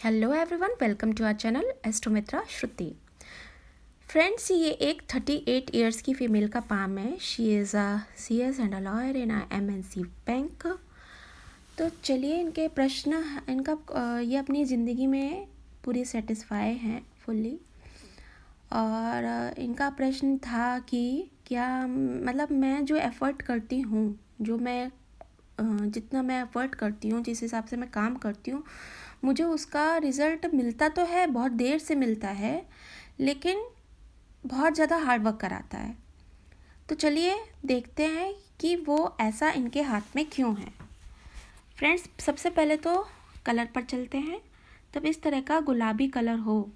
Hello everyone, welcome to our channel Astromitra Shruti. Friends, ये एक 38 years की फीमेल का पाम है। She is a CS and a lawyer in a MNC bank. तो चलिए इनके प्रश्न, ये अपनी ज़िंदगी में पूरी सेटिस्फाई हैं फुल्ली। और इनका प्रश्न था कि क्या मतलब मैं जो एफ़र्ट करती हूँ, जितना मैं एफ़र्ट करती हूँ, जिस हिसाब से मैं काम करती हूँ, मुझे उसका रिज़ल्ट मिलता तो है, बहुत देर से मिलता है, लेकिन बहुत ज़्यादा हार्ड वर्क कराता है। तो चलिए देखते हैं कि वो ऐसा इनके हाथ में क्यों है। फ्रेंड्स, सबसे पहले तो कलर पर चलते हैं। तब इस तरह का गुलाबी कलर हो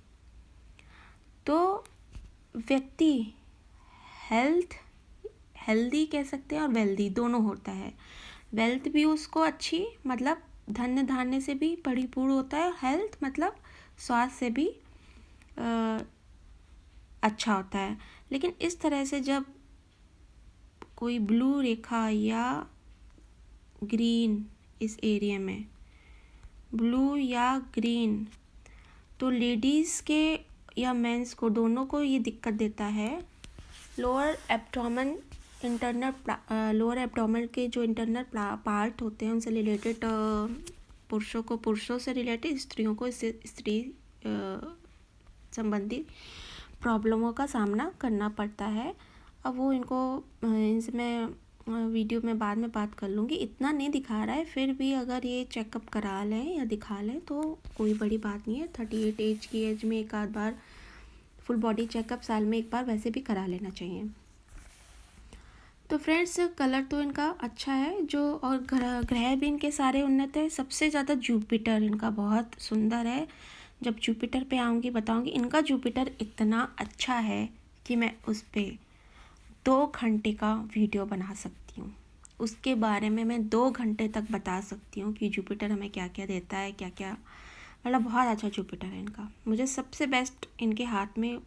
तो व्यक्ति हेल्दी कह सकते हैं और वेल्दी दोनों होता है। वेल्थ भी उसको अच्छी, मतलब धन्य धान्य से भी परिपूर्ण होता है। हेल्थ मतलब स्वास्थ्य से भी अच्छा होता है। लेकिन इस तरह से जब कोई ब्लू रेखा या ग्रीन, इस एरिया में ब्लू या ग्रीन, तो लेडीज़ के या मेंस को, दोनों को ये दिक्कत देता है। लोअर एब्डोमेन के जो इंटरनल पार्ट होते हैं उनसे रिलेटेड, पुरुषों को पुरुषों से रिलेटेड, स्त्रियों को स्त्री संबंधी प्रॉब्लमों का सामना करना पड़ता है। अब वो इनसे मैं वीडियो में बाद में बात कर लूँगी। इतना नहीं दिखा रहा है, फिर भी अगर ये चेकअप करा लें या दिखा लें तो कोई बड़ी बात नहीं है। 38 एज की एज में एक आध बार फुल बॉडी चेकअप साल में एक बार वैसे भी करा लेना चाहिए। तो फ्रेंड्स, कलर तो इनका अच्छा है और ग्रह भी इनके सारे उन्नत है। सबसे ज़्यादा जुपिटर इनका बहुत सुंदर है। जब जुपिटर पे आऊँगी बताऊँगी। इनका जुपिटर इतना अच्छा है कि मैं उस पर 2 घंटे का वीडियो बना सकती हूँ। उसके बारे में मैं 2 घंटे तक बता सकती हूँ कि जुपिटर हमें क्या क्या देता है, क्या क्या, मतलब बहुत अच्छा जुपिटर है इनका। मुझे सबसे बेस्ट इनके हाथ में,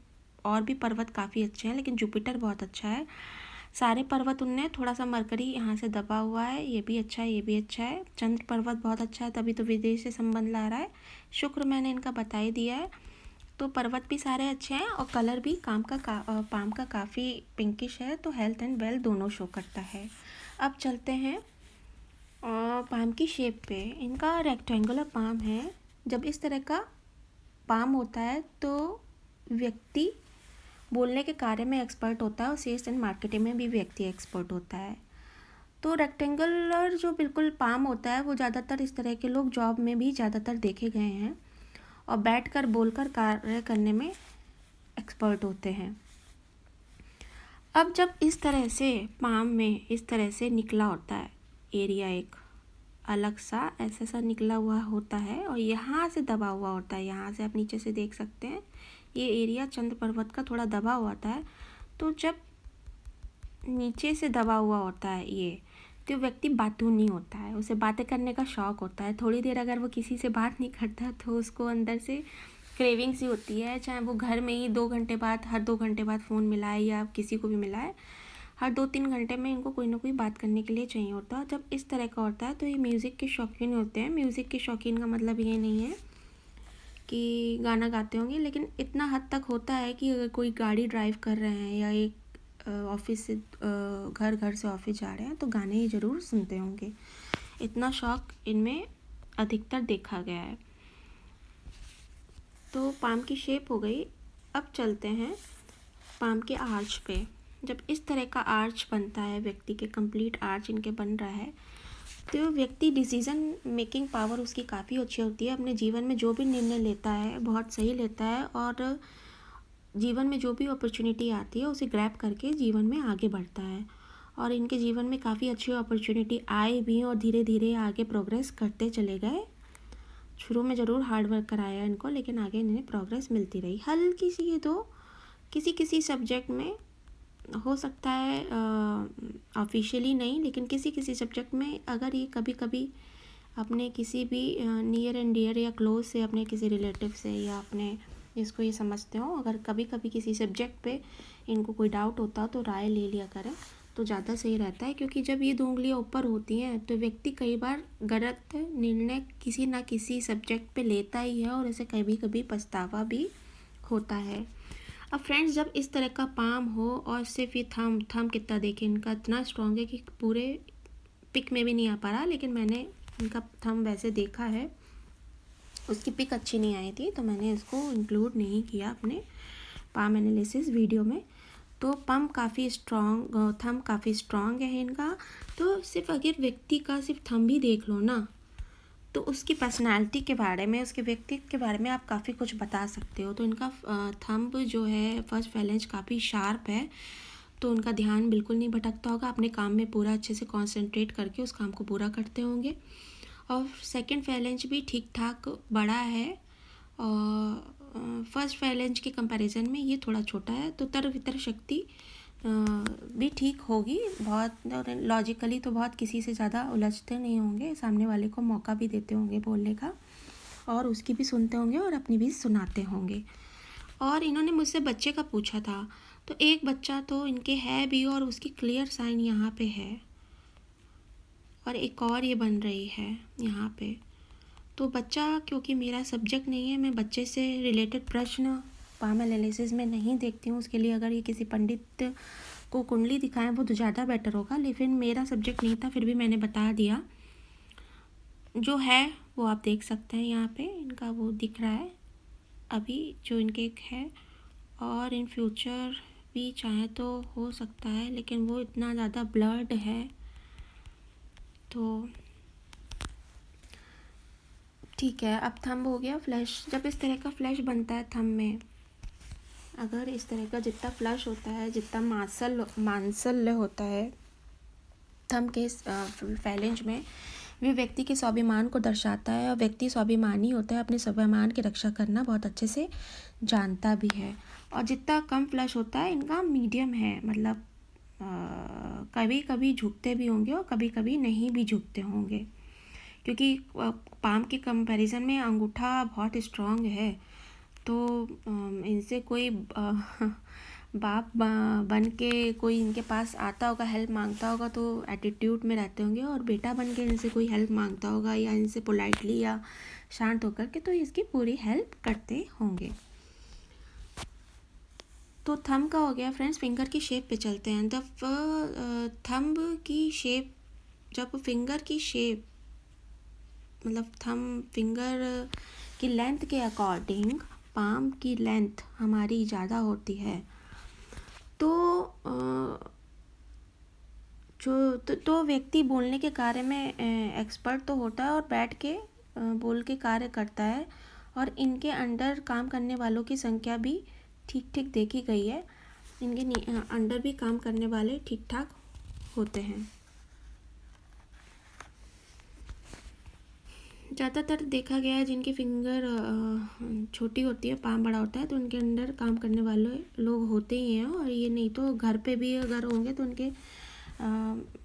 और भी पर्वत काफ़ी अच्छे हैं लेकिन जुपिटर बहुत अच्छा है। सारे पर्वत उनने, थोड़ा सा मरकरी यहाँ से दबा हुआ है, ये भी अच्छा है, ये भी अच्छा है। चंद्र पर्वत बहुत अच्छा है, तभी तो विदेश से संबंध ला रहा है। शुक्र मैंने इनका बता ही दिया है। तो पर्वत भी सारे अच्छे हैं और कलर भी पाम का काफ़ी पिंकिश है। तो हेल्थ एंड वेल्थ दोनों शो करता है। अब चलते हैं पाम की शेप पे। इनका रेक्टेंगुलर पाम है। जब इस तरह का पाम होता है तो व्यक्ति बोलने के कार्य में एक्सपर्ट होता है और सेल्स एंड मार्केटिंग में भी व्यक्ति एक्सपर्ट होता है। तो रेक्टेंगुलर जो बिल्कुल पाम होता है वो ज़्यादातर इस तरह के लोग जॉब में भी ज़्यादातर देखे गए हैं और बैठकर बोलकर कार्य करने में एक्सपर्ट होते हैं। अब जब इस तरह से पाम में इस तरह से निकला होता है एरिया, एक अलग सा ऐसा सा निकला हुआ होता है और यहाँ से दबा हुआ होता है। यहाँ से आप नीचे से देख सकते हैं ये एरिया चंद्र पर्वत का थोड़ा दबा हुआ होता है। तो जब नीचे से दबा हुआ होता है ये, तो व्यक्ति बातूनी होता है, उसे बातें करने का शौक़ होता है। थोड़ी देर अगर वो किसी से बात नहीं करता तो उसको अंदर से क्रेविंग सी होती है, चाहे वो घर में ही 2 घंटे बाद, हर 2 घंटे बाद फ़ोन मिलाए या किसी को भी मिलाए, हर 2-3 घंटे में इनको कोई ना कोई बात करने के लिए चाहिए होता है। जब इस तरह का होता है तो ये म्यूज़िक के शौकीन होते हैं। म्यूज़िक के शौकीन का मतलब ये नहीं है कि गाना गाते होंगे, लेकिन इतना हद तक होता है कि अगर कोई गाड़ी ड्राइव कर रहे हैं या एक ऑफिस से घर से ऑफिस जा रहे हैं तो गाने ही ज़रूर सुनते होंगे। इतना शौक़ इनमें अधिकतर देखा गया है। तो पाम की शेप हो गई। अब चलते हैं पाम के आर्च पे। जब इस तरह का आर्च बनता है, व्यक्ति के कंप्लीट आर्च इनके बन रहा है, तो व्यक्ति डिसीज़न मेकिंग पावर उसकी काफ़ी अच्छी होती है। अपने जीवन में जो भी निर्णय लेता है बहुत सही लेता है और जीवन में जो भी अपॉर्चुनिटी आती है उसे ग्रैब करके जीवन में आगे बढ़ता है। और इनके जीवन में काफ़ी अच्छी अपॉर्चुनिटी आई भी और धीरे धीरे आगे प्रोग्रेस करते चले गए। शुरू में ज़रूर हार्ड वर्क कराया इनको, लेकिन आगे इन्हें प्रोग्रेस मिलती रही। हल्की सी ये तो किसी सब्जेक्ट में हो सकता है, ऑफिशियली नहीं, लेकिन किसी सब्जेक्ट में अगर ये कभी कभी अपने किसी भी नियर एंड डियर या क्लोज से, अपने किसी रिलेटिव से या अपने जिसको ये समझते हो, अगर कभी कभी किसी सब्जेक्ट पे इनको कोई डाउट होता हो तो राय ले लिया करें। तो ज़्यादा सही रहता है, क्योंकि जब ये 2 उंगलियां ऊपर होती हैं तो व्यक्ति कई बार गलत निर्णय किसी ना किसी सब्जेक्ट पे लेता ही है और उसे कभी कभी पछतावा भी होता है। अब फ्रेंड्स, जब इस तरह का पाम हो और सिर्फ ये थम कितना देखें, इनका इतना स्ट्रॉन्ग है कि पूरे पिक में भी नहीं आ पा रहा, लेकिन मैंने इनका थम वैसे देखा है, उसकी पिक अच्छी नहीं आई थी तो मैंने इसको इंक्लूड नहीं किया अपने पाम एनालिसिस वीडियो में। तो थम काफ़ी स्ट्रॉन्ग है इनका। तो सिर्फ अगर व्यक्ति का सिर्फ थम भी देख लो ना, तो उसकी पर्सनालिटी के बारे में, उसके व्यक्तित्व के बारे में आप काफ़ी कुछ बता सकते हो। तो इनका थंब जो है, फर्स्ट फैलेंज काफ़ी शार्प है, तो उनका ध्यान बिल्कुल नहीं भटकता होगा, अपने काम में पूरा अच्छे से कंसंट्रेट करके उस काम को पूरा करते होंगे। और सेकंड फैलेंज भी ठीक ठाक बड़ा है, और फर्स्ट फैलेंज के कंपैरिजन में ये थोड़ा छोटा है। तो तर्क वितर्क शक्ति भी ठीक होगी बहुत, लॉजिकली तो बहुत किसी से ज़्यादा उलझते नहीं होंगे, सामने वाले को मौका भी देते होंगे बोलने का, और उसकी भी सुनते होंगे और अपनी भी सुनाते होंगे। और इन्होंने मुझसे बच्चे का पूछा था, तो एक बच्चा तो इनके है भी और उसकी क्लियर साइन यहाँ पे है, और एक और ये बन रही है यहाँ पे। तो बच्चा, क्योंकि मेरा सब्जेक्ट नहीं है, मैं बच्चे से रिलेटेड प्रश्न पाम एनालिसिस में नहीं देखती हूँ। उसके लिए अगर ये किसी पंडित को कुंडली दिखाएं वो तो ज़्यादा बेटर होगा, लेकिन मेरा सब्जेक्ट नहीं था, फिर भी मैंने बता दिया। जो है वो आप देख सकते हैं, यहाँ पे इनका वो दिख रहा है अभी जो इनके एक है, और इन फ्यूचर भी चाहे तो हो सकता है, लेकिन वो इतना ज़्यादा ब्लर्ड है। तो ठीक है, अब थंब हो गया। फ्लैश, जब इस तरह का फ्लैश बनता है थंब में, अगर इस तरह का जितना फ्लश होता है, जितना मांसल्य होता है थंब के फैलेंज में, वे व्यक्ति के स्वाभिमान को दर्शाता है, और व्यक्ति स्वाभिमानी होता है, अपने स्वाभिमान की रक्षा करना बहुत अच्छे से जानता भी है। और जितना कम फ्लश होता है, इनका मीडियम है, मतलब कभी कभी झुकते भी होंगे और कभी कभी नहीं भी झुकते होंगे, क्योंकि पाम के कंपैरिजन में अंगूठा बहुत स्ट्रॉन्ग है। तो इनसे कोई बाप बन के कोई इनके पास आता होगा, हेल्प मांगता होगा, तो एटीट्यूड में रहते होंगे, और बेटा बन के इनसे कोई हेल्प मांगता होगा या इनसे पोलाइटली या शांत होकर के, तो इसकी पूरी हेल्प करते होंगे। तो थंब का हो गया फ्रेंड्स। फिंगर की शेप पे चलते हैं। थंब की शेप, जब फिंगर की शेप, मतलब थंब फिंगर की लेंथ के अकॉर्डिंग पाम की लेंथ हमारी ज़्यादा होती है, तो जो व्यक्ति बोलने के कार्य में एक्सपर्ट तो होता है और बैठ के बोल के कार्य करता है, और इनके अंडर काम करने वालों की संख्या भी ठीक ठीक देखी गई है। इनके अंडर भी काम करने वाले ठीक ठाक होते हैं। ज़्यादातर देखा गया है जिनकी फिंगर छोटी होती है, पाम बड़ा होता है, तो उनके अंडर काम करने वाले लोग होते ही हैं। और ये नहीं तो घर पे भी अगर होंगे तो उनके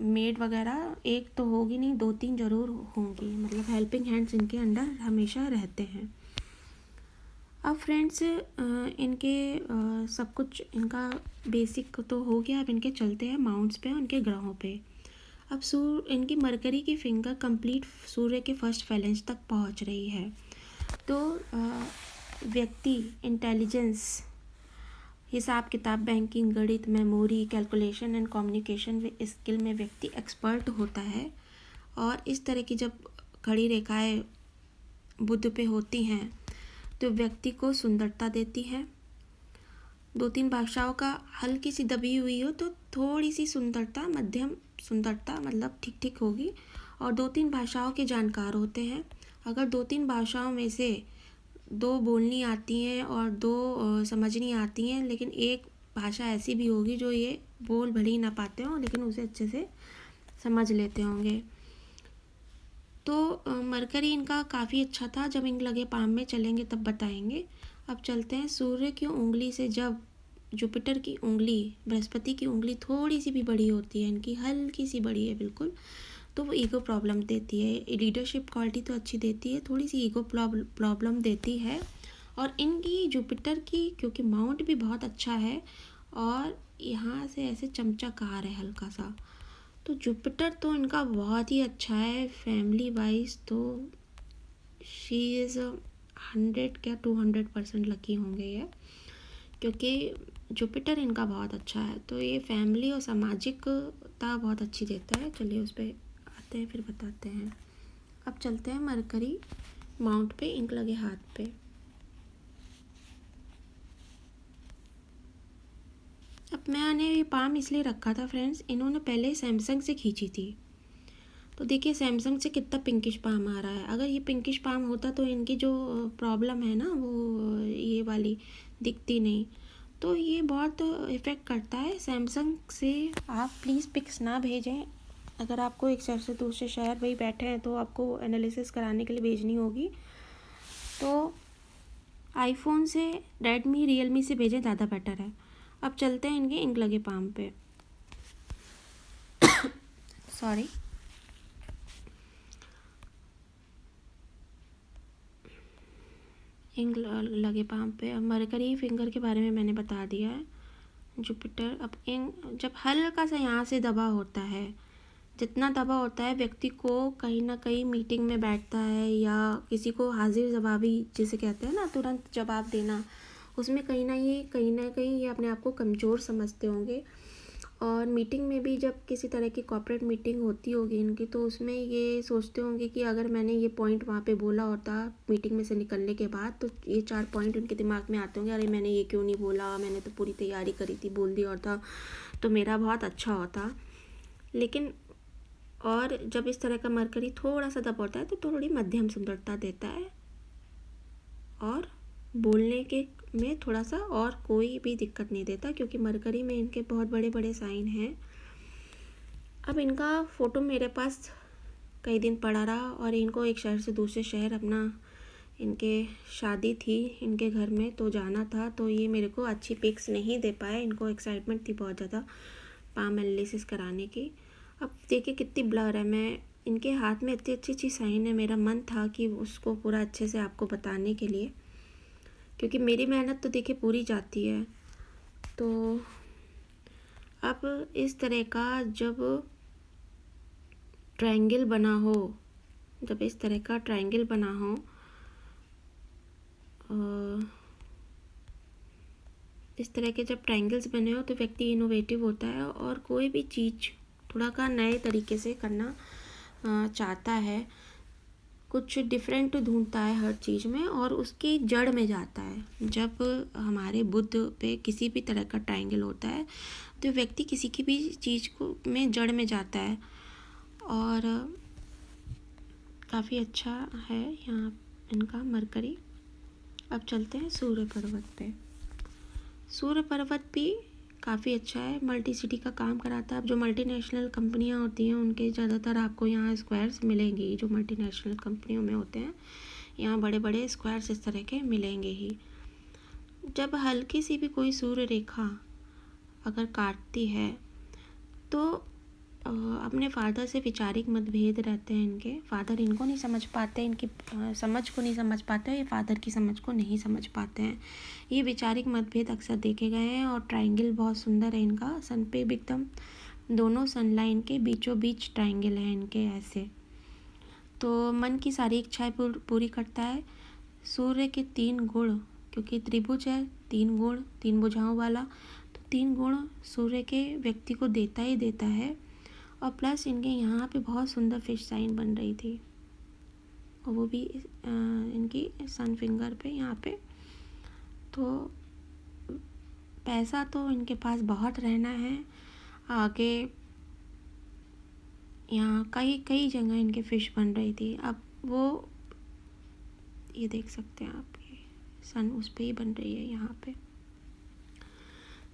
मेड वगैरह एक तो होगी नहीं, 2-3 ज़रूर होंगी, मतलब हेल्पिंग हैंड्स इनके अंडर हमेशा रहते हैं। अब फ्रेंड्स, इनके सब कुछ इनका बेसिक तो हो गया। अब इनके चलते हैं माउंट्स पे, उनके ग्रहों पे। अब इनकी मरकरी की फिंगर कंप्लीट सूर्य के फर्स्ट फैलेंज तक पहुंच रही है। तो व्यक्ति इंटेलिजेंस, हिसाब किताब, बैंकिंग, गणित, memory, calculation and communication skill में व्यक्ति एक्सपर्ट होता है। और इस तरह की जब खड़ी रेखाएं बुध पे होती हैं तो व्यक्ति को सुंदरता देती है। 2-3 भाषाओं का हल्की सी दबी हुई हो तो थोड़ी सी सुंदरता, मध्यम सुंदरता, मतलब ठीक ठीक होगी। और 2-3 भाषाओं के जानकार होते हैं। अगर 2-3 भाषाओं में से 2 बोलनी आती हैं और 2 समझनी आती हैं, लेकिन एक भाषा ऐसी भी होगी जो ये बोल भले ही ना पाते हों लेकिन उसे अच्छे से समझ लेते होंगे। तो मरकरी इनका काफ़ी अच्छा था। जब इन लगे पाम में चलेंगे तब बताएंगे। अब चलते हैं सूर्य की उंगली से। जब जुपिटर की उंगली, बृहस्पति की उंगली थोड़ी सी भी बड़ी होती है, इनकी हल्की सी बड़ी है बिल्कुल, तो वो ईगो प्रॉब्लम देती है। लीडरशिप क्वालिटी तो अच्छी देती है, थोड़ी सी ईगो प्रॉब्लम देती है। और इनकी जुपिटर की, क्योंकि माउंट भी बहुत अच्छा है और यहाँ से ऐसे चमचकार है हल्का सा। तो जुपिटर तो इनका बहुत ही अच्छा है, फैमिली वाइज तो शी इज़ 100 क्या 200% लकी होंगे ये, क्योंकि जुपिटर इनका बहुत अच्छा है। तो ये फैमिली और सामाजिकता बहुत अच्छी देता है। चलिए उस पर आते हैं, फिर बताते हैं। अब चलते हैं मरकरी माउंट पे, इंक लगे हाथ पे। अब मैंने ये पाम इसलिए रखा था फ्रेंड्स, इन्होंने पहले सैमसंग से खींची थी, तो देखिए सैमसंग से कितना पिंकिश पाम आ रहा है। अगर ये पिंकिश पाम होता तो इनकी जो प्रॉब्लम है ना वो ये वाली दिखती नहीं। तो ये बहुत इफ़ेक्ट करता है। सैमसंग से आप प्लीज़ पिक्स ना भेजें। अगर आपको एक शहर से दूसरे शहर वही बैठे हैं तो आपको एनालिसिस कराने के लिए भेजनी होगी, तो आईफोन से, रेडमी, रियलमी से भेजें, ज़्यादा बेटर है। अब चलते हैं इनके इंक लगे पाम पे। सॉरी। इंक लगे पाम पे। अब मरकरी फिंगर के बारे में मैंने बता दिया है। जुपिटर, अब इंक जब हल्का सा यहाँ से दबा होता है, जितना दबा होता है व्यक्ति को कहीं ना कहीं मीटिंग में बैठता है या किसी को हाजिर जवाबी जिसे कहते हैं ना, तुरंत जवाब देना, उसमें कहीं ना कहीं ये अपने आप को कमज़ोर समझते होंगे। और मीटिंग में भी जब किसी तरह की कॉर्पोरेट मीटिंग होती होगी इनकी, तो उसमें ये सोचते होंगे कि अगर मैंने ये पॉइंट वहाँ पे बोला होता मीटिंग में से निकलने के बाद, तो ये 4 पॉइंट उनके दिमाग में आते होंगे, अरे मैंने ये क्यों नहीं बोला, मैंने तो पूरी तैयारी करी थी, बोल दिया होता तो मेरा बहुत अच्छा होता। लेकिन और जब इस तरह का मरकरी थोड़ा सा दब होता है तो थोड़ी मध्यम सुंदरता देता है, और बोलने के में थोड़ा सा और कोई भी दिक्कत नहीं देता, क्योंकि मरकरी में इनके बहुत बड़े बड़े साइन हैं। अब इनका फ़ोटो मेरे पास कई दिन पड़ा रहा, और इनको एक शहर से दूसरे शहर अपना, इनके शादी थी इनके घर में तो जाना था, तो ये मेरे को अच्छी पिक्स नहीं दे पाए। इनको एक्साइटमेंट थी बहुत ज़्यादा पाम एनालिसिस कराने की। अब देखिए कितनी ब्लर है। मैं इनके हाथ में इतनी अच्छी अच्छी साइन है, मेरा मन था कि उसको पूरा अच्छे से आपको बताने के लिए, क्योंकि मेरी मेहनत तो देखिए पूरी जाती है। तो अब इस तरह का जब ट्रायंगल बना हो, जब इस तरह का ट्रायंगल बना हो, इस तरह के जब ट्रायंगल्स बने हो तो व्यक्ति इनोवेटिव होता है और कोई भी चीज़ थोड़ा का नए तरीके से करना चाहता है, कुछ डिफरेंट ढूंढता है हर चीज़ में, और उसकी जड़ में जाता है। जब हमारे बुद्ध पे किसी भी तरह का ट्रायंगल होता है तो व्यक्ति किसी की भी चीज़ को में जड़ में जाता है, और काफ़ी अच्छा है यहाँ इनका मरकरी। अब चलते हैं सूर्य पर्वत पे। सूर्य पर्वत भी काफ़ी अच्छा है, मल्टी सिटी का काम कराता है। अब जो मल्टीनेशनल कंपनियां होती हैं उनके ज़्यादातर आपको यहाँ स्क्वायर्स मिलेंगे, जो मल्टीनेशनल कंपनियों में होते हैं यहाँ बड़े बड़े स्क्वायर्स इस तरह के मिलेंगे ही। जब हल्की सी भी कोई सूर्य रेखा अगर काटती है तो अपने फादर से वैचारिक मतभेद रहते हैं इनके। फादर इनको नहीं समझ पाते, इनकी समझ को नहीं समझ पाते, ये फादर की समझ को नहीं समझ पाते हैं। ये वैचारिक मतभेद अक्सर देखे गए हैं। और ट्रायंगल बहुत सुंदर है इनका, सन पे एकदम दोनों सन लाइन के बीचों बीच ट्रायंगल है इनके ऐसे। तो मन की सारी इच्छाएं पूरी करता है। सूर्य के 3 गुण, क्योंकि त्रिभुज है, 3 गुण, 3 भुजाओं वाला, तो 3 गुण सूर्य के व्यक्ति को देता ही देता है। और प्लस इनके यहाँ पे बहुत सुंदर फिश साइन बन रही थी, और वो भी इनकी सन फिंगर पे यहाँ पे। तो पैसा तो इनके पास बहुत रहना है आगे। यहाँ कई कई जगह इनके फिश बन रही थी। अब वो ये देख सकते हैं आप, ये सन उस पे ही बन रही है यहाँ पे।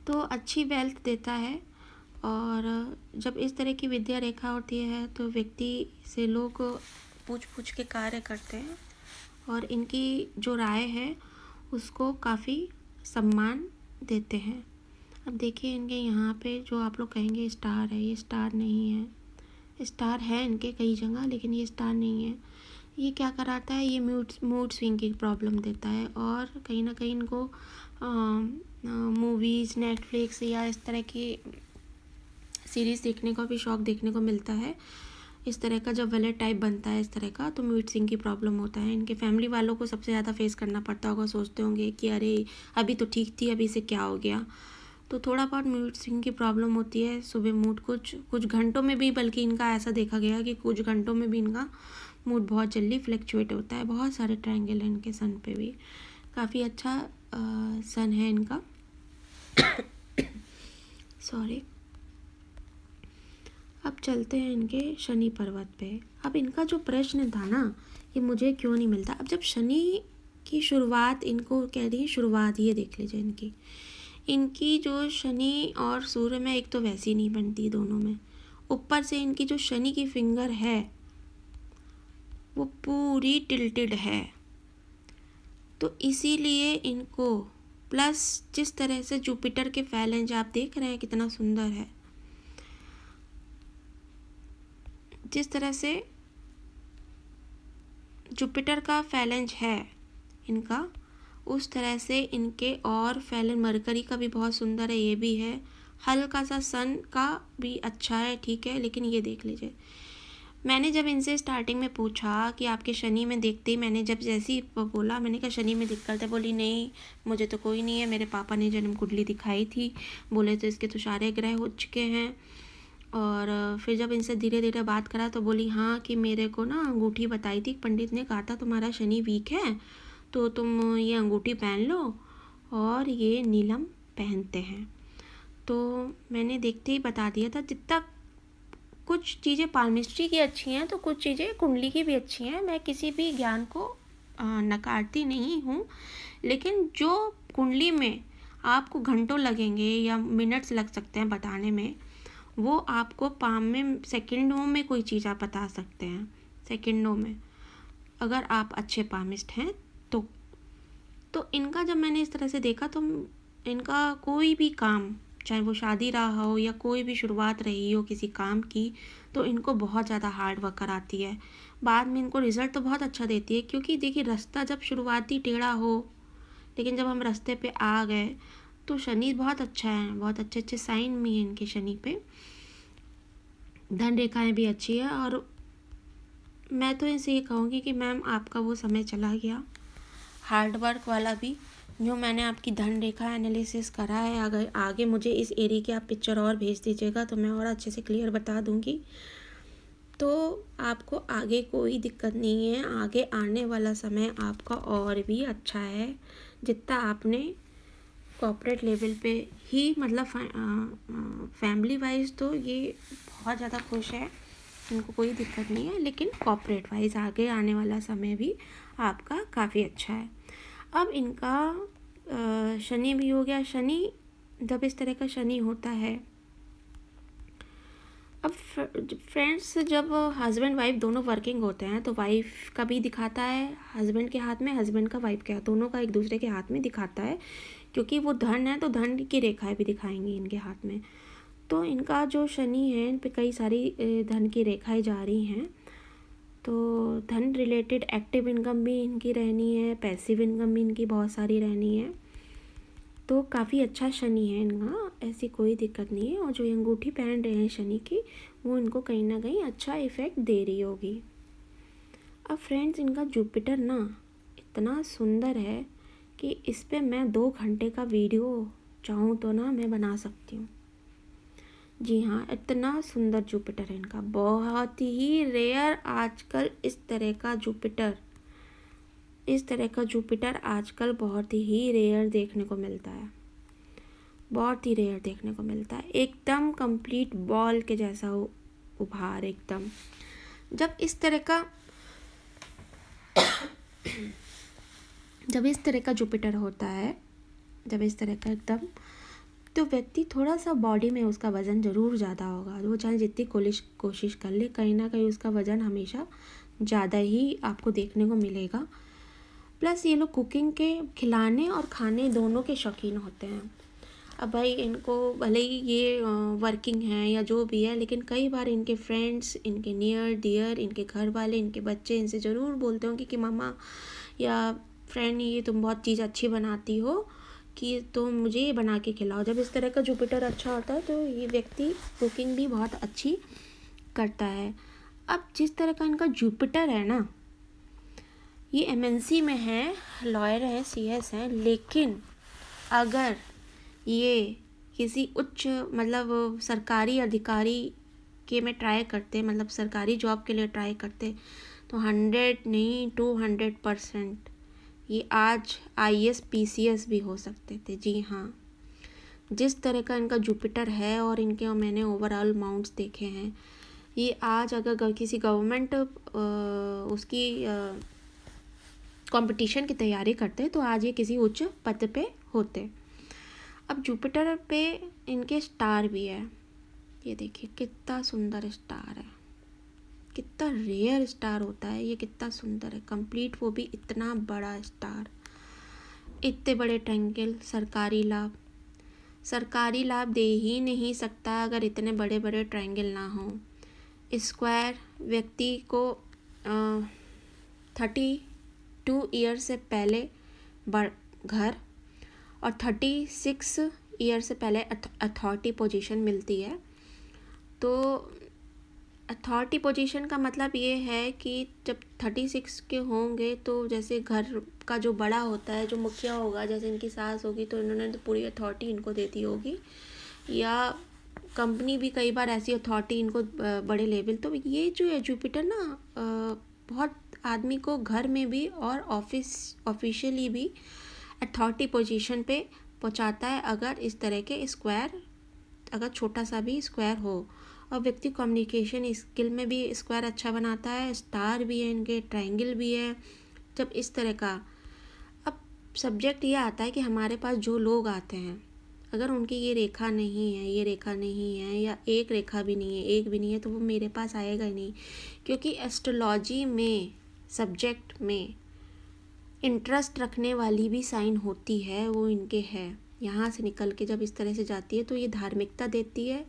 तो अच्छी वेल्थ देता है। और जब इस तरह की विद्या रेखा होती है तो व्यक्ति से लोग पूछ पूछ के कार्य करते हैं, और इनकी जो राय है उसको काफ़ी सम्मान देते हैं। अब देखिए इनके यहाँ पे जो आप लोग कहेंगे स्टार है, ये स्टार नहीं है। स्टार है इनके कई जगह, लेकिन ये स्टार नहीं है। ये क्या कराता है, ये मूड स्विंग की प्रॉब्लम देता है, और कहीं ना कहीं इनको मूवीज़, नेटफ्लिक्स या इस तरह की सीरीज़ देखने का भी शौक देखने को मिलता है। इस तरह का जब वैलेट टाइप बनता है इस तरह का, तो मूड स्विंग की प्रॉब्लम होता है। इनके फैमिली वालों को सबसे ज़्यादा फेस करना पड़ता होगा, सोचते होंगे कि अरे अभी तो ठीक थी, अभी से क्या हो गया। तो थोड़ा बहुत मूड स्विंग की प्रॉब्लम होती है। सुबह मूड कुछ घंटों में भी, बल्कि इनका ऐसा देखा गया कि कुछ घंटों में भी इनका मूड बहुत जल्दी फ्लक्चुएट होता है। बहुत सारे ट्रायंगल हैं इनके सन पे भी, काफ़ी अच्छा सन है इनका। सॉरी। अब चलते हैं इनके शनि पर्वत पे। अब इनका जो प्रश्न था ना, ये मुझे क्यों नहीं मिलता। अब जब शनि की शुरुआत, इनको कह रही है शुरुआत, ये देख लीजिए इनकी जो शनि और सूर्य में एक तो वैसी नहीं बनती दोनों में, ऊपर से इनकी जो शनि की फिंगर है वो पूरी टिल्टेड है। तो इसीलिए इनको, प्लस जिस तरह से जुपिटर के फैलेंज आप देख रहे हैं कितना सुंदर है, जिस तरह से जुपिटर का फैलेंज है इनका, उस तरह से इनके और फैलेंज मरकरी का भी बहुत सुंदर है, ये भी है। हल्का सा सन का भी अच्छा है, ठीक है। लेकिन ये देख लीजिए, मैंने जब इनसे स्टार्टिंग में पूछा कि आपके शनि में देखते ही, मैंने जब जैसे ही बोला, मैंने कहा शनि में दिक्कत है, बोली नहीं मुझे तो कोई नहीं है, मेरे पापा ने जन्म कुंडली दिखाई थी, बोले तो इसके तो सारे ग्रह हो चुके हैं। और फिर जब इनसे धीरे धीरे बात करा तो बोली हाँ कि मेरे को ना अंगूठी बताई थी, पंडित ने कहा था तुम्हारा शनि वीक है, तो तुम ये अंगूठी पहन लो, और ये नीलम पहनते हैं। तो मैंने देखते ही बता दिया था। जितना कुछ चीज़ें पालमिस्ट्री की अच्छी हैं तो कुछ चीज़ें कुंडली की भी अच्छी हैं। मैं किसी भी ज्ञान को नकारती नहीं हूँ, लेकिन जो कुंडली में आपको घंटों लगेंगे या मिनट्स लग सकते हैं बताने में, वो आपको पाम में, सेकंडों में कोई चीज़ आप बता सकते हैं, सेकंडों में, अगर आप अच्छे पामिस्ट हैं तो इनका जब मैंने इस तरह से देखा, तो इनका कोई भी काम, चाहे वो शादी रहा हो या कोई भी शुरुआत रही हो किसी काम की, तो इनको बहुत ज़्यादा हार्ड वर्क कराती है। बाद में इनको रिज़ल्ट तो बहुत अच्छा देती है, क्योंकि देखिए रास्ता जब शुरुआती टेढ़ा हो, लेकिन जब हम रास्ते पे आ गए तो शनि बहुत अच्छा है, बहुत अच्छे अच्छे साइन भी हैं इनके शनि पे, धन रेखाएं भी अच्छी है। और मैं तो इनसे ये कहूँगी कि मैम आपका वो समय चला गया हार्ड वर्क वाला भी, जो मैंने आपकी धन रेखा एनालिसिस करा है। अगर आगे मुझे इस एरिया की आप पिक्चर और भेज दीजिएगा तो मैं और अच्छे से क्लियर बता दूंगी, तो आपको आगे कोई दिक्कत नहीं है। आगे आने वाला समय आपका और भी अच्छा है। जितना आपने कॉर्पोरेट लेवल पे ही, मतलब फैमिली वाइज तो ये बहुत ज़्यादा खुश है, इनको कोई दिक्कत नहीं है, लेकिन कॉर्पोरेट वाइज आगे आने वाला समय भी आपका काफ़ी अच्छा है। अब इनका शनि भी हो गया। शनि, जब इस तरह का शनि होता है, अब फ्रेंड्स जब हस्बैंड वाइफ दोनों वर्किंग होते हैं तो वाइफ का भी दिखाता है हस्बैंड के हाथ में, हस्बैंड का वाइफ के हाथ, दोनों का एक दूसरे के हाथ में दिखाता है, क्योंकि वो धन है तो धन की रेखाएं भी दिखाएंगी इनके हाथ में। तो इनका जो शनि है, इन पे कई सारी धन की रेखाएं जा रही हैं, तो धन रिलेटेड एक्टिव इनकम भी इनकी रहनी है, पैसिव इनकम भी इनकी बहुत सारी रहनी है। तो काफ़ी अच्छा शनि है इनका, ऐसी कोई दिक्कत नहीं है। और जो अंगूठी पहन रहे हैं शनि की, वो इनको कहीं ना कहीं अच्छा इफ़ेक्ट दे रही होगी। अब फ्रेंड्स इनका जुपिटर ना इतना सुंदर है कि इस पे मैं 2 घंटे का वीडियो चाहूँ तो ना मैं बना सकती हूँ। जी हाँ, इतना सुंदर जुपिटर है इनका, बहुत ही रेयर आजकल इस तरह का जुपिटर आजकल बहुत ही रेयर देखने को मिलता है, बहुत ही रेयर देखने को मिलता है। एकदम कंप्लीट बॉल के जैसा उभार एकदम। जब इस तरह का जुपिटर होता है, जब इस तरह का एकदम, तो व्यक्ति थोड़ा सा बॉडी में उसका वज़न ज़रूर ज़्यादा होगा। वो चाहे जितनी कोशिश कर ले, कहीं ना कहीं उसका वज़न हमेशा ज़्यादा ही आपको देखने को मिलेगा। प्लस ये लोग कुकिंग के, खिलाने और खाने दोनों के शौकीन होते हैं। अब भाई इनको भले ही ये वर्किंग है या जो भी है, लेकिन कई बार इनके फ्रेंड्स, इनके नियर डियर, इनके घर वाले, इनके बच्चे इनसे ज़रूर बोलते होंगे कि मम्मा या फ्रेंड, ये तुम बहुत चीज़ अच्छी बनाती हो, कि तुम मुझे ये बना के खिलाओ। जब इस तरह का जुपिटर अच्छा होता है तो ये व्यक्ति कुकिंग भी बहुत अच्छी करता है। अब जिस तरह का इनका जुपिटर है ना, ये एमएनसी में है, लॉयर है, सीएस हैं, लेकिन अगर ये किसी उच्च मतलब सरकारी अधिकारी के में ट्राई करते, मतलब सरकारी जॉब के लिए ट्राई करते, तो 100 नहीं 200% ये आज आईएएस पीसीएस भी हो सकते थे। जी हाँ, जिस तरह का इनका जुपिटर है और इनके मैंने ओवरऑल माउंट्स देखे हैं, ये आज अगर किसी गवर्नमेंट उसकी कंपटीशन की तैयारी करते तो आज ये किसी उच्च पद पे होते। अब जुपिटर पे इनके स्टार भी है, ये देखिए कितना सुंदर स्टार है, कितना रेयर स्टार होता है ये, कितना सुंदर है, कंप्लीट, वो भी इतना बड़ा स्टार, इतने बड़े ट्रायंगल। सरकारी लाभ दे ही नहीं सकता अगर इतने बड़े बड़े ट्रायंगल ना हो। स्क्वायर व्यक्ति को 32 ईयर से पहले घर और 36 ईयर से पहले अथॉरिटी पोजीशन मिलती है। तो अथॉरिटी पोजीशन का मतलब ये है कि जब 36 के होंगे तो जैसे घर का जो बड़ा होता है, जो मुखिया होगा, जैसे इनकी सास होगी तो इन्होंने तो पूरी अथॉरिटी इनको दे दी होगी, या कंपनी भी कई बार ऐसी अथॉरिटी इनको बड़े लेवल। तो ये जो है जुपिटर ना बहुत आदमी को घर में भी और ऑफिशियली भी अथॉरिटी पोजीशन पे पहुंचाता है अगर इस तरह के स्क्वायर, अगर छोटा सा भी स्क्वायर हो। और व्यक्ति कम्युनिकेशन स्किल में भी स्क्वायर अच्छा बनाता है, स्टार भी है इनके, ट्रायंगल भी है। जब इस तरह का, अब सब्जेक्ट ये आता है कि हमारे पास जो लोग आते हैं, अगर उनकी ये रेखा नहीं है, ये रेखा नहीं है, या एक रेखा भी नहीं है, एक भी नहीं है, तो वो मेरे पास आएगा ही नहीं। क्योंकि एस्ट्रोलॉजी में सब्जेक्ट में इंटरेस्ट रखने वाली भी साइन होती है, वो इनके है। यहाँ से निकल के जब इस तरह से जाती है तो ये धार्मिकता देती है,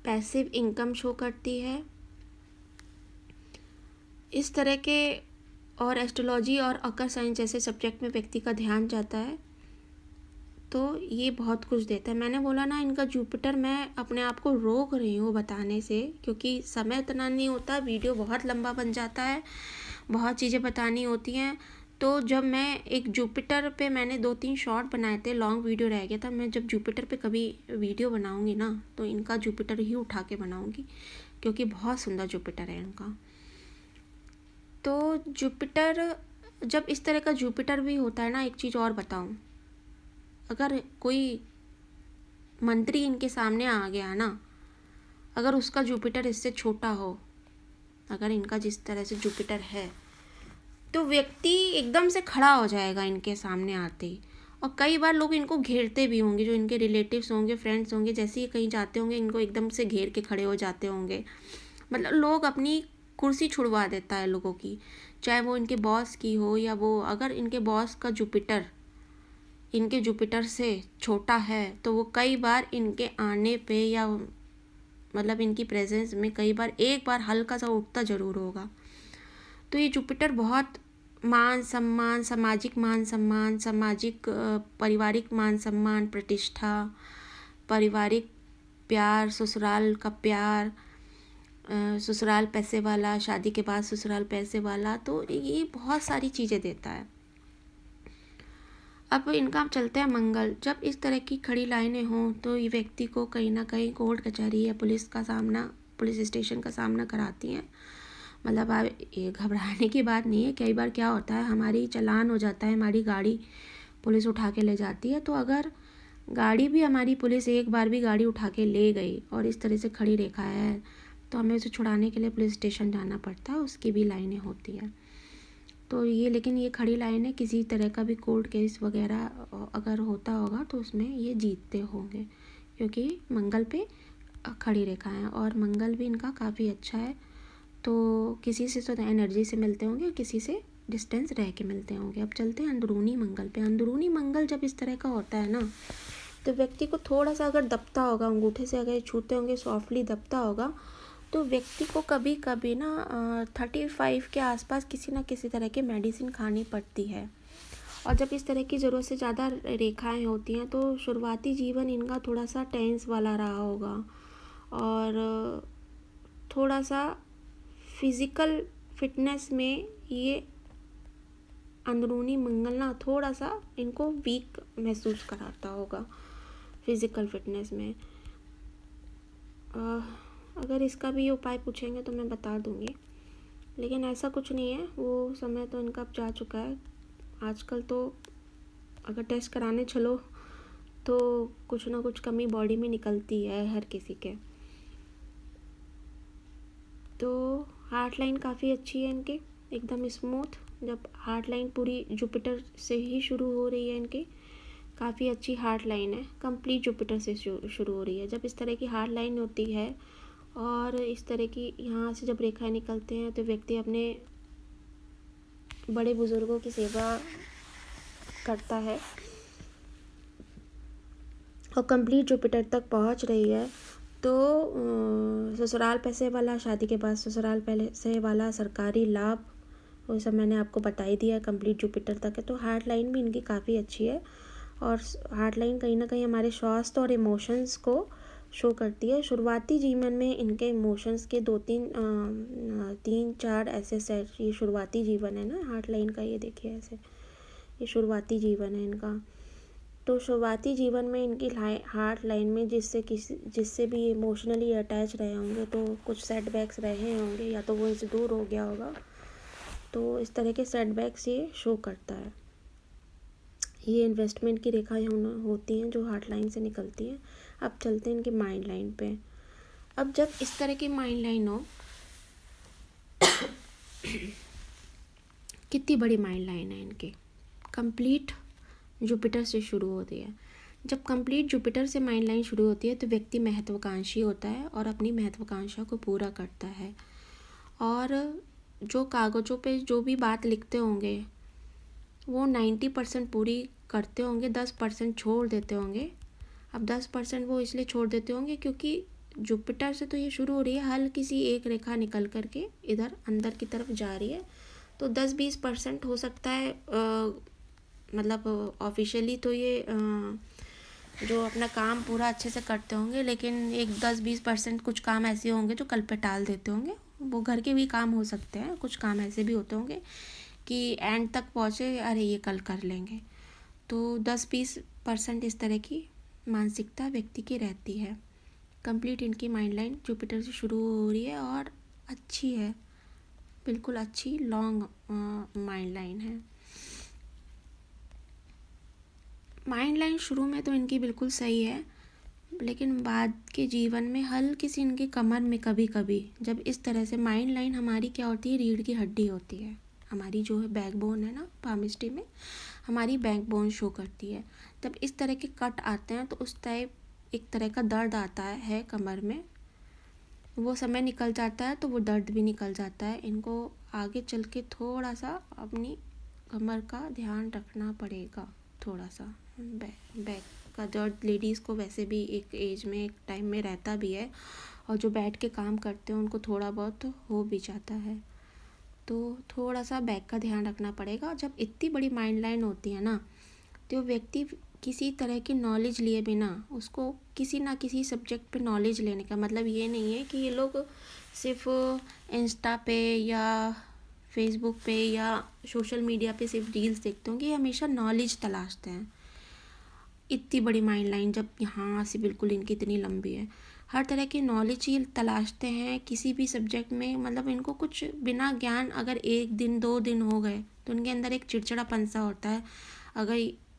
पैसिव इनकम शो करती है, इस तरह के। और एस्ट्रोलॉजी और अकर साइंस जैसे सब्जेक्ट में व्यक्ति का ध्यान जाता है तो ये बहुत कुछ देता है। मैंने बोला ना इनका जुपिटर, मैं अपने आप को रोक रही हूँ बताने से क्योंकि समय इतना नहीं होता, वीडियो बहुत लंबा बन जाता है, बहुत चीज़ें बतानी होती हैं। तो जब मैं एक जुपिटर पे मैंने 2-3 शॉर्ट बनाए थे, लॉन्ग वीडियो रह गया था। मैं जब जुपिटर पे कभी वीडियो बनाऊंगी ना तो इनका जुपिटर ही उठा के बनाऊंगी क्योंकि बहुत सुंदर जुपिटर है इनका। तो जुपिटर, जब इस तरह का जुपिटर भी होता है ना, एक चीज़ और बताऊं, अगर कोई मंत्री इनके सामने आ गया ना, अगर उसका जुपिटर इससे छोटा हो, अगर इनका जिस तरह से जुपिटर है, तो व्यक्ति एकदम से खड़ा हो जाएगा इनके सामने आते ही। और कई बार लोग इनको घेरते भी होंगे, जो इनके रिलेटिव्स होंगे, फ्रेंड्स होंगे, जैसे ही कहीं जाते होंगे इनको एकदम से घेर के खड़े हो जाते होंगे। मतलब लोग अपनी कुर्सी छुड़वा देता है लोगों की, चाहे वो इनके बॉस की हो या वो, अगर इनके बॉस का जुपिटर इनके जुपिटर से छोटा है तो वो कई बार इनके आने पे या मतलब इनकी प्रेजेंस में कई बार एक बार हल्का सा उठता ज़रूर होगा। तो ये जुपिटर बहुत मान सम्मान, सामाजिक मान सम्मान, सामाजिक पारिवारिक मान सम्मान, प्रतिष्ठा, पारिवारिक प्यार, ससुराल का प्यार, ससुराल पैसे वाला, शादी के बाद ससुराल पैसे वाला, तो ये बहुत सारी चीज़ें देता है। अब इनका चलते हैं मंगल। जब इस तरह की खड़ी लाइनें हों तो ये व्यक्ति को कहीं ना कहीं कोर्ट कचहरी या पुलिस स्टेशन का सामना कराती हैं। मतलब आप ये घबराने की बात नहीं है। कई बार क्या होता है, हमारी चालान हो जाता है, हमारी गाड़ी पुलिस उठा के ले जाती है, तो अगर गाड़ी भी हमारी पुलिस एक बार भी गाड़ी उठा के ले गई और इस तरह से खड़ी रेखा है तो हमें उसे छुड़ाने के लिए पुलिस स्टेशन जाना पड़ता है, उसकी भी लाइनें होती हैं। तो ये, लेकिन ये खड़ी लाइन है, किसी तरह का भी कोर्ट केस वगैरह अगर होता होगा तो उसमें ये जीतते होंगे क्योंकि मंगल पे खड़ी रेखा है और मंगल भी इनका काफ़ी अच्छा है। तो किसी से तो एनर्जी से मिलते होंगे और किसी से डिस्टेंस रह के मिलते होंगे। अब चलते हैं अंदरूनी मंगल पे। अंदरूनी मंगल जब इस तरह का होता है ना तो व्यक्ति को थोड़ा सा अगर दबता होगा, अंगूठे से अगर छूते होंगे, सॉफ्टली दबता होगा, तो व्यक्ति को कभी कभी ना 35 के आसपास किसी ना किसी तरह की मेडिसिन खानी पड़ती है। और जब इस तरह की ज़रूरत से ज़्यादा रेखाएं होती हैं तो शुरुआती जीवन इनका थोड़ा सा टेंस वाला रहा होगा और थोड़ा सा फिज़िकल फिटनेस में ये अंदरूनी मंगल ना थोड़ा सा इनको वीक महसूस कराता होगा फिज़िकल फिटनेस में। अगर इसका भी उपाय पूछेंगे तो मैं बता दूंगी, लेकिन ऐसा कुछ नहीं है, वो समय तो इनका अब जा चुका है। आजकल तो अगर टेस्ट कराने चलो तो कुछ ना कुछ कमी बॉडी में निकलती है हर किसी के। तो हार्ट लाइन काफ़ी अच्छी है इनकी, एकदम स्मूथ। जब हार्ट लाइन पूरी जुपिटर से ही शुरू हो रही है इनकी, काफ़ी अच्छी हार्ट लाइन है, कंप्लीट जुपिटर से शुरू हो रही है। जब इस तरह की हार्ट लाइन होती है और इस तरह की यहाँ से जब रेखाएं निकलते हैं तो व्यक्ति अपने बड़े बुजुर्गों की सेवा करता है और कंप्लीट जुपिटर तक पहुँच रही है। तो ससुराल पैसे वाला, शादी के बाद ससुराल पैसे वाला, सरकारी लाभ, वो सब मैंने आपको बता ही दिया, कंप्लीट जुपिटर तक है। तो हार्ट लाइन भी इनकी काफ़ी अच्छी है और हार्ट लाइन कहीं ना कहीं हमारे स्वास्थ्य और इमोशंस को शो करती है। शुरुआती जीवन में इनके इमोशंस के 3-4 ऐसे सेट, ये शुरुआती जीवन है ना हार्ट लाइन का, ये देखिए ऐसे, ये शुरुआती जीवन है इनका। तो शुरुआती जीवन में इनकी हार्ट लाइन में जिससे भी इमोशनली अटैच रहे होंगे तो कुछ सेटबैक्स रहे होंगे, या तो वो इनसे दूर हो गया होगा, तो इस तरह के सेटबैक्स ये शो करता है। ये इन्वेस्टमेंट की रेखाएं होती हैं जो हार्ट लाइन से निकलती हैं। अब चलते हैं इनके माइंड लाइन पे। अब जब इस तरह की माइंड लाइन हो, कितनी बड़ी माइंड लाइन है इनकी, कंप्लीट जुपिटर से शुरू होती है। जब कंप्लीट जुपिटर से माइंड लाइन शुरू होती है तो व्यक्ति महत्वाकांक्षी होता है और अपनी महत्वाकांक्षा को पूरा करता है। और जो कागज़ों पे जो भी बात लिखते होंगे वो 90% पूरी करते होंगे, 10% छोड़ देते होंगे। अब 10% वो इसलिए छोड़ देते होंगे क्योंकि जुपिटर से तो ये शुरू हो रही है, हल्की सी एक रेखा निकल करके इधर अंदर की तरफ जा रही है। तो 10-20% हो सकता है, मतलब ऑफिशियली तो ये जो अपना काम पूरा अच्छे से करते होंगे, लेकिन एक 10-20% कुछ काम ऐसे होंगे जो कल पे टाल देते होंगे। वो घर के भी काम हो सकते हैं, कुछ काम ऐसे भी होते होंगे कि एंड तक पहुँचे, अरे ये कल कर लेंगे। तो 10-20% इस तरह की मानसिकता व्यक्ति की रहती है। कंप्लीट इनकी माइंड लाइन जुपिटर से शुरू हो रही है और अच्छी है, बिल्कुल अच्छी लॉन्ग माइंड लाइन है। माइंड लाइन शुरू में तो इनकी बिल्कुल सही है, लेकिन बाद के जीवन में हल्की सी इनकी कमर में कभी कभी, जब इस तरह से माइंड लाइन हमारी क्या होती है, रीढ़ की हड्डी होती है हमारी, जो है बैकबोन है ना, पामिस्ट्री में हमारी बैकबोन शो करती है। जब इस तरह के कट आते हैं तो उस टाइप एक तरह का दर्द आता है कमर में, वो समय निकल जाता है तो वो दर्द भी निकल जाता है। इनको आगे चल के थोड़ा सा अपनी कमर का ध्यान रखना पड़ेगा, थोड़ा सा बैक का दर्द लेडीज़ को वैसे भी एक एज में, एक टाइम में रहता भी है, और जो बैठ के काम करते हैं उनको थोड़ा बहुत हो भी जाता है। तो थोड़ा सा बैक का ध्यान रखना पड़ेगा। जब इतनी बड़ी माइंड लाइन होती है ना, तो व्यक्ति किसी तरह की नॉलेज लिए बिना, उसको किसी ना किसी सब्जेक्ट पे नॉलेज लेने का मतलब ये नहीं है कि ये लोग सिर्फ इंस्टा पे या फेसबुक पे या सोशल मीडिया पे सिर्फ रील्स देखते होंगे, ये हमेशा नॉलेज तलाशते हैं। इतनी बड़ी माइंड लाइन जब यहाँ से बिल्कुल इनकी इतनी लंबी है, हर तरह की नॉलेज ये तलाशते हैं किसी भी सब्जेक्ट में। मतलब इनको कुछ बिना ज्ञान, अगर 1 दिन 2 दिन हो गए तो इनके अंदर एक चिड़चिड़ापन सा होता है। अगर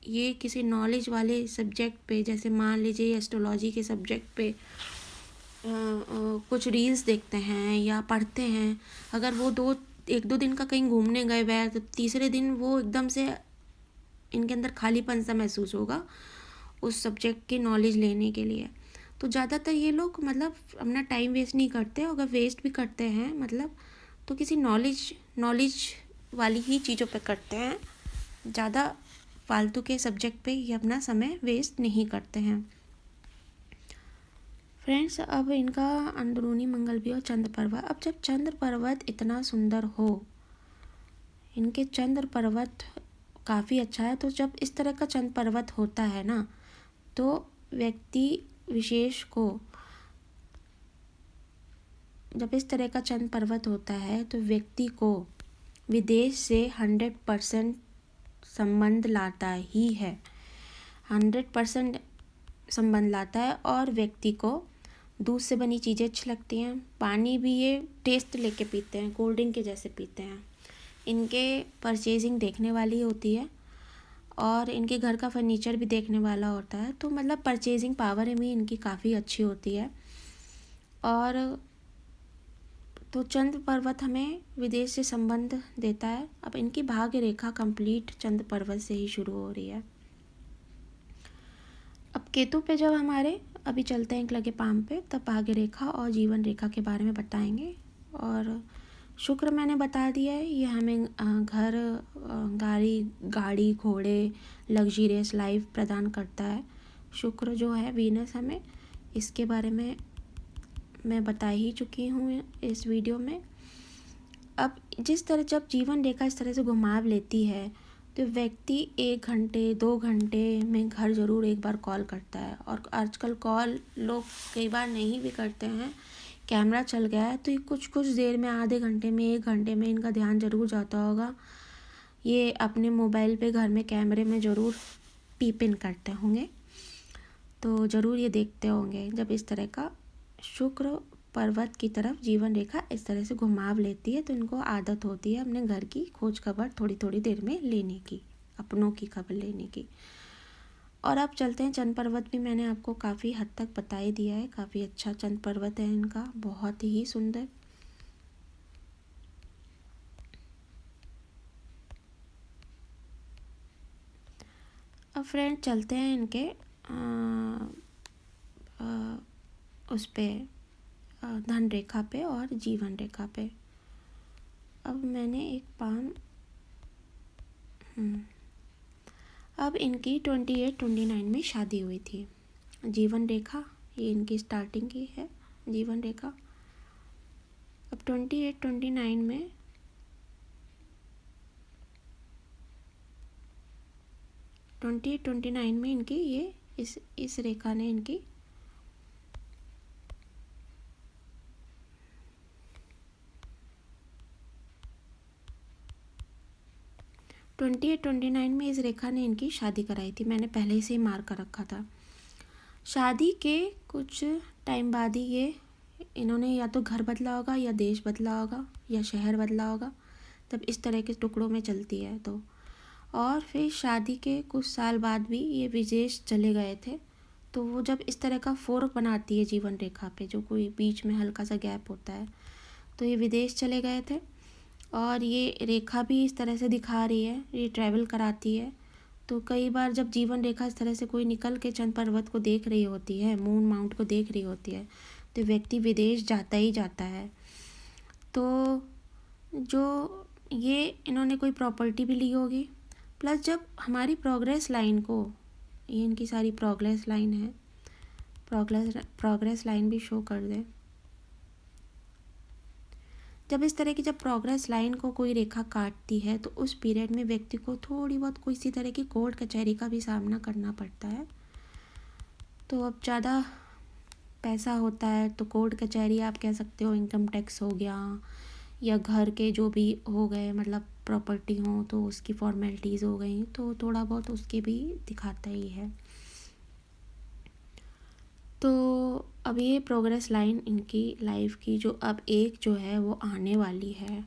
ये किसी नॉलेज वाले सब्जेक्ट पे, जैसे मान लीजिए एस्ट्रोलॉजी के सब्जेक्ट पे कुछ रील्स देखते हैं या पढ़ते हैं, अगर वो 1-2 दिन का कहीं घूमने गए हुए तो तीसरे दिन वो एकदम से इनके अंदर खालीपन सा महसूस होगा उस सब्जेक्ट की नॉलेज लेने के लिए। तो ज़्यादातर ये लोग मतलब अपना टाइम वेस्ट नहीं करते, अगर वेस्ट भी करते हैं मतलब तो किसी नॉलेज वाली ही चीज़ों पे करते हैं। ज़्यादा फालतू के सब्जेक्ट पे ये अपना समय वेस्ट नहीं करते हैं। फ्रेंड्स, अब इनका अंदरूनी मंगल भी और चंद्र पर्वत। अब जब चंद्र पर्वत इतना सुंदर हो, इनके चंद्र पर्वत काफ़ी अच्छा है, तो जब इस तरह का चंद्र पर्वत होता है ना, तो व्यक्ति विशेष को, जब इस तरह का चंद्र पर्वत होता है तो व्यक्ति को विदेश से 100% संबंध लाता ही है, 100% संबंध लाता है। और व्यक्ति को दूध से बनी चीज़ें अच्छी लगती हैं, पानी भी ये टेस्ट लेके पीते हैं, कोल्ड ड्रिंक के जैसे पीते हैं। इनके परचेजिंग देखने वाली होती है और इनके घर का फर्नीचर भी देखने वाला होता है, तो मतलब परचेजिंग पावर भी इनकी काफ़ी अच्छी होती है। और तो चंद्र पर्वत हमें विदेश से संबंध देता है। अब इनकी भाग्य रेखा कंप्लीट चंद्र पर्वत से ही शुरू हो रही है। अब केतु पे जब हमारे अभी चलते हैं एक लगे पाम पे, तब भाग्य रेखा और जीवन रेखा के बारे में बताएंगे। और शुक्र मैंने बता दिया है, ये हमें घर, गाड़ी घोड़े, लग्जरियस लाइफ प्रदान करता है। शुक्र जो है, वीनस, हमें इसके बारे में मैं बता ही चुकी हूँ इस वीडियो में। अब जिस तरह जब जीवन रेखा इस तरह से घुमाव लेती है, तो व्यक्ति 1 घंटे 2 घंटे में घर ज़रूर एक बार कॉल करता है। और आजकल कॉल लोग कई बार नहीं भी करते हैं, कैमरा चल गया है तो ये कुछ देर में, आधे घंटे में, 1 घंटे में इनका ध्यान ज़रूर जाता होगा। ये अपने मोबाइल पे घर में कैमरे में ज़रूर पीप इन करते होंगे, तो ज़रूर ये देखते होंगे जब इस तरह का शुक्र पर्वत की तरफ जीवन रेखा इस तरह से घुमाव लेती है, तो इनको आदत होती है अपने घर की खोज खबर थोड़ी थोड़ी देर में लेने की, अपनों की खबर लेने की। और अब चलते हैं, चंद्र पर्वत भी मैंने आपको काफ़ी हद तक बता ही दिया है, काफ़ी अच्छा चंद्र पर्वत है इनका, बहुत ही सुंदर। अब फ्रेंड चलते हैं इनके उस पे धन रेखा पे और जीवन रेखा पे। अब मैंने एक पाम अब इनकी 28-29 में शादी हुई थी। जीवन रेखा ये इनकी स्टार्टिंग की है, जीवन रेखा। अब 28-29 में इनकी ये इस रेखा ने इनकी 28-29 में इस रेखा ने इनकी शादी कराई थी। मैंने पहले से ही मार्क कर रखा था। शादी के कुछ टाइम बाद ही ये इन्होंने या तो घर बदला होगा, या देश बदला होगा, या शहर बदला होगा, तब इस तरह के टुकड़ों में चलती है। तो और फिर शादी के कुछ साल बाद भी ये विदेश चले गए थे। तो वो जब इस तरह का फोर्क बनाती है जीवन रेखा पे, जो कोई बीच में हल्का सा गैप होता है, तो ये विदेश चले गए थे। और ये रेखा भी इस तरह से दिखा रही है, ये ट्रैवल कराती है। तो कई बार जब जीवन रेखा इस तरह से कोई निकल के चंद्र पर्वत को देख रही होती है, मून माउंट को देख रही होती है, तो व्यक्ति विदेश जाता ही जाता है। तो जो ये इन्होंने कोई प्रॉपर्टी भी ली होगी, प्लस जब हमारी प्रोग्रेस लाइन को, ये इनकी सारी प्रोग्रेस लाइन है, प्रोग्रेस लाइन भी शो कर दे। जब इस तरह की जब प्रोग्रेस लाइन को कोई रेखा काटती है, तो उस पीरियड में व्यक्ति को थोड़ी बहुत किसी तरह की कोर्ट कचहरी का भी सामना करना पड़ता है। तो अब ज़्यादा पैसा होता है तो कोर्ट कचहरी आप कह सकते हो, इनकम टैक्स हो गया, या घर के जो भी हो गए, मतलब प्रॉपर्टी हो तो उसकी फॉर्मेलिटीज़ हो गई, तो थोड़ा बहुत उसके भी दिखाता ही है। तो अब ये प्रोग्रेस लाइन इनकी लाइफ की जो अब एक जो है वो आने वाली है,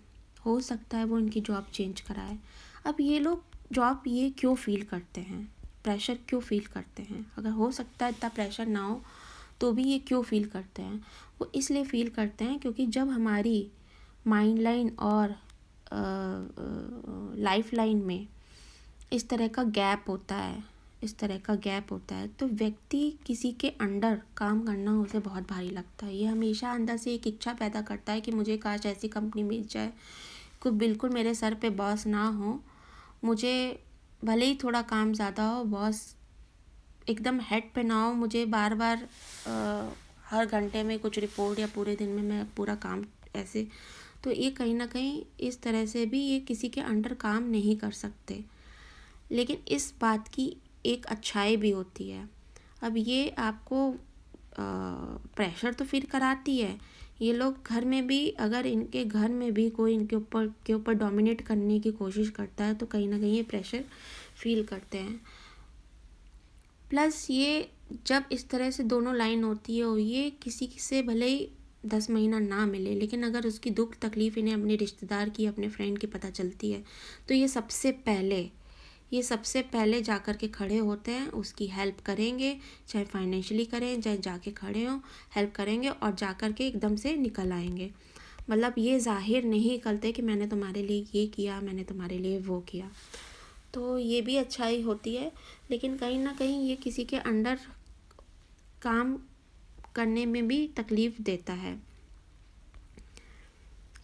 हो सकता है वो इनकी जॉब चेंज कराए। अब ये लोग जॉब ये क्यों फील करते हैं, प्रेशर क्यों फील करते हैं, अगर हो सकता है इतना प्रेशर ना हो तो भी ये क्यों फील करते हैं, वो इसलिए फील करते हैं क्योंकि जब हमारी माइंड लाइन और लाइफ लाइन में इस तरह का गैप होता है, तो व्यक्ति किसी के अंडर काम करना उसे बहुत भारी लगता है। ये हमेशा अंदर से एक इच्छा पैदा करता है कि मुझे काश ऐसी कंपनी मिल जाए, कोई बिल्कुल मेरे सर पे बॉस ना हो, मुझे भले ही थोड़ा काम ज़्यादा हो, बॉस एकदम हेड पे ना हो, मुझे बार बार हर घंटे में कुछ रिपोर्ट या पूरे दिन में मैं पूरा काम ऐसे, तो ये कहीं ना कहीं इस तरह से भी ये किसी के अंडर काम नहीं कर सकते। लेकिन इस बात की एक अच्छाई भी होती है। अब ये आपको प्रेशर तो फील कराती है। ये लोग घर में भी, अगर इनके घर में भी कोई इनके ऊपर डोमिनेट करने की कोशिश करता है तो कहीं ना कहीं ये प्रेशर फील करते हैं। प्लस ये जब इस तरह से दोनों लाइन होती है और ये किसी से भले ही 10 महीना ना मिले, लेकिन अगर उसकी दुख तकलीफ़ इन्हें अपने रिश्तेदार की, अपने फ्रेंड की पता चलती है तो ये सबसे पहले जा कर के खड़े होते हैं, उसकी हेल्प करेंगे, चाहे फाइनेंशियली करें, चाहे जाके खड़े हों, हेल्प करेंगे और जा कर के एकदम से निकल आएंगे। मतलब ये जाहिर नहीं करते कि मैंने तुम्हारे लिए ये किया, मैंने तुम्हारे लिए वो किया। तो ये भी अच्छाई होती है, लेकिन कहीं ना कहीं ये किसी के अंडर काम करने में भी तकलीफ़ देता है।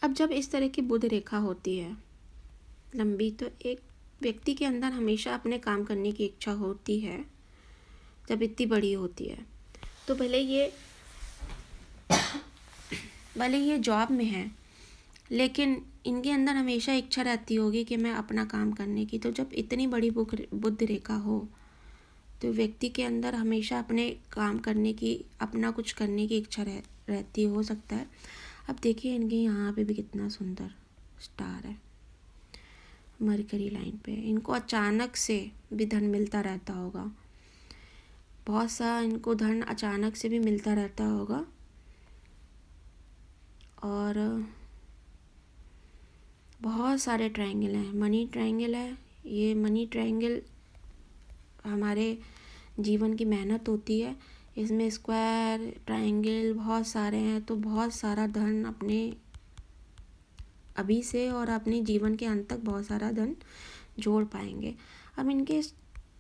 अब जब इस तरह की बुध रेखा होती है लंबी, तो एक व्यक्ति के अंदर हमेशा अपने काम करने की इच्छा होती है। जब इतनी बड़ी होती है तो भले ये जॉब में है, लेकिन इनके अंदर हमेशा इच्छा रहती होगी कि मैं अपना काम करने की। तो जब इतनी बड़ी बुध रेखा हो तो व्यक्ति के अंदर हमेशा अपने काम करने की, अपना कुछ करने की इच्छा रहती हो सकता है। अब देखिए इनके यहाँ पे भी कितना सुंदर स्टार है मरकरी लाइन पे। इनको अचानक से भी धन मिलता रहता होगा, बहुत सा इनको धन अचानक से भी मिलता रहता होगा। और बहुत सारे ट्रायंगल हैं, मनी ट्रायंगल है। ये मनी ट्रायंगल हमारे जीवन की मेहनत होती है, इसमें स्क्वायर ट्रायंगल बहुत सारे हैं, तो बहुत सारा धन अपने अभी से और अपने जीवन के अंत तक बहुत सारा धन जोड़ पाएंगे। अब इनके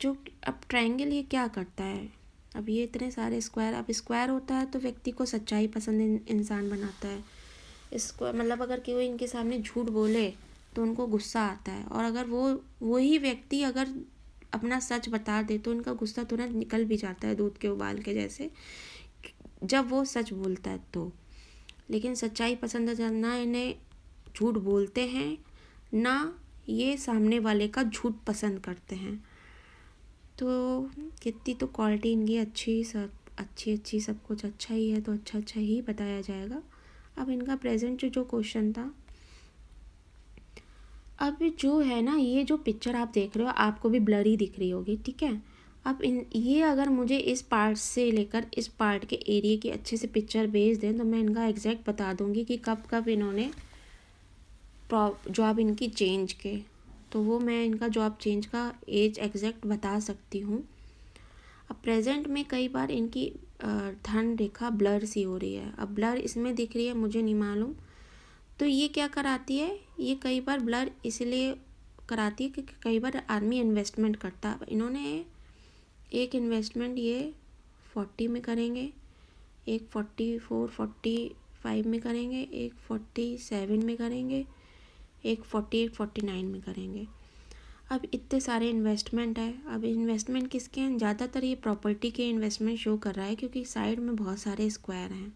जो अब ट्रायंगल ये क्या करता है, अब ये इतने सारे स्क्वायर, अब स्क्वायर होता है तो व्यक्ति को सच्चाई पसंद इंसान बनाता है। इसको मतलब अगर कोई इनके सामने झूठ बोले तो उनको गुस्सा आता है, और अगर वही व्यक्ति अगर अपना सच बता दे तो उनका गुस्सा तुरंत निकल भी जाता है, दूध के उबाल के जैसे, जब वो सच बोलता है तो। लेकिन सच्चाई पसंद ना इन्हें झूठ बोलते हैं, ना ये सामने वाले का झूठ पसंद करते हैं। तो कितनी तो क्वालिटी इनकी अच्छी सब कुछ अच्छा ही है, तो अच्छा ही बताया जाएगा। अब इनका प्रेजेंट जो क्वेश्चन था, अब जो है ना, ये जो पिक्चर आप देख रहे हो आपको भी ब्लरी दिख रही होगी, ठीक है। अब ये अगर मुझे इस पार्ट से लेकर इस पार्ट के एरिया की अच्छे से पिक्चर भेज दें तो मैं इनका एग्जैक्ट बता दूंगी कि कब कब इन्होंने जॉब इनकी चेंज के, तो वो मैं इनका जॉब चेंज का एज एग्जैक्ट बता सकती हूँ। अब प्रेजेंट में कई बार इनकी धन रेखा ब्लर सी हो रही है। अब ब्लर इसमें दिख रही है, मुझे नहीं मालूम। तो ये क्या कराती है, ये कई बार ब्लर इसलिए कराती है क्योंकि कई बार आदमी इन्वेस्टमेंट करता है। इन्होंने एक इन्वेस्टमेंट ये 40 में करेंगे, एक 44-45 में करेंगे, एक 47 में करेंगे, एक 48-49 में करेंगे। अब इतने सारे इन्वेस्टमेंट है। अब इन्वेस्टमेंट किसके हैं, ज़्यादातर ये प्रॉपर्टी के इन्वेस्टमेंट शो कर रहा है क्योंकि साइड में बहुत सारे स्क्वायर हैं,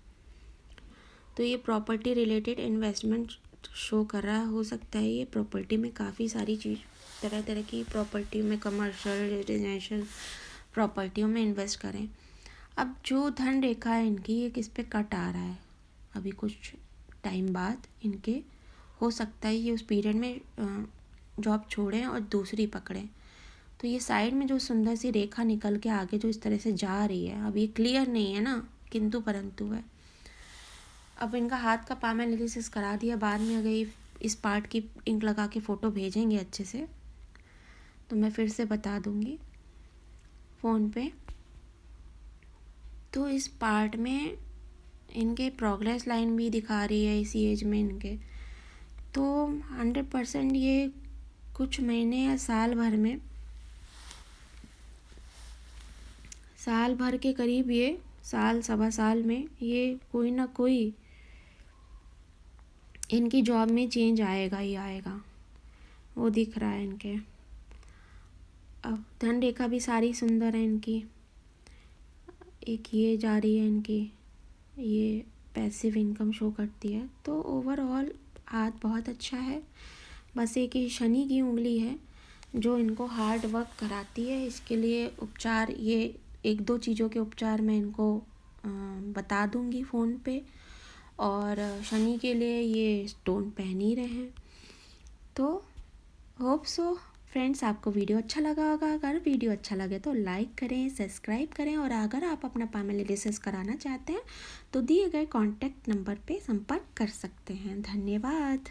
तो ये प्रॉपर्टी रिलेटेड इन्वेस्टमेंट शो कर रहा हो सकता है। ये प्रॉपर्टी में काफ़ी सारी चीज़, तरह तरह की प्रॉपर्टी में, कमर्शियल रेजिडेंशियल प्रॉपर्टियों में इन्वेस्ट करें। अब जो धन रेखा है इनकी, ये किस पे कट आ रहा है, अभी कुछ टाइम बाद इनके हो सकता है ये उस पीरियड में जॉब छोड़ें और दूसरी पकड़ें। तो ये साइड में जो सुंदर सी रेखा निकल के आगे जो इस तरह से जा रही है, अब ये क्लियर नहीं है ना, किंतु परंतु है। अब इनका हाथ का पाम एनालिसिस करा दिया, बाद में अगर इस पार्ट की इंक लगा के फ़ोटो भेजेंगे अच्छे से तो मैं फिर से बता दूंगी फ़ोन पे। तो इस पार्ट में इनके प्रोग्रेस लाइन भी दिखा रही है इसी एज में इनके, तो 100% ये कुछ महीने या साल भर के करीब, ये साल सवा साल में ये कोई ना कोई इनकी जॉब में चेंज आएगा ही आएगा, वो दिख रहा है इनके। अब धन रेखा भी सारी सुंदर है इनकी। एक ये जा रही है इनकी, ये पैसिव इनकम शो करती है। तो ओवरऑल हाथ बहुत अच्छा है। बस एक ही शनि की उंगली है जो इनको हार्ड वर्क कराती है। इसके लिए उपचार, ये एक दो चीज़ों के उपचार मैं इनको बता दूंगी फ़ोन पे। और शनि के लिए ये स्टोन पहन ही रहे हैं। तो होप सो फ्रेंड्स आपको वीडियो अच्छा लगा होगा। अगर वीडियो अच्छा लगे तो लाइक करें, सब्सक्राइब करें, और अगर आप अपना फैमिली डिस्कस कराना चाहते हैं तो दिए गए कॉन्टैक्ट नंबर पे संपर्क कर सकते हैं। धन्यवाद।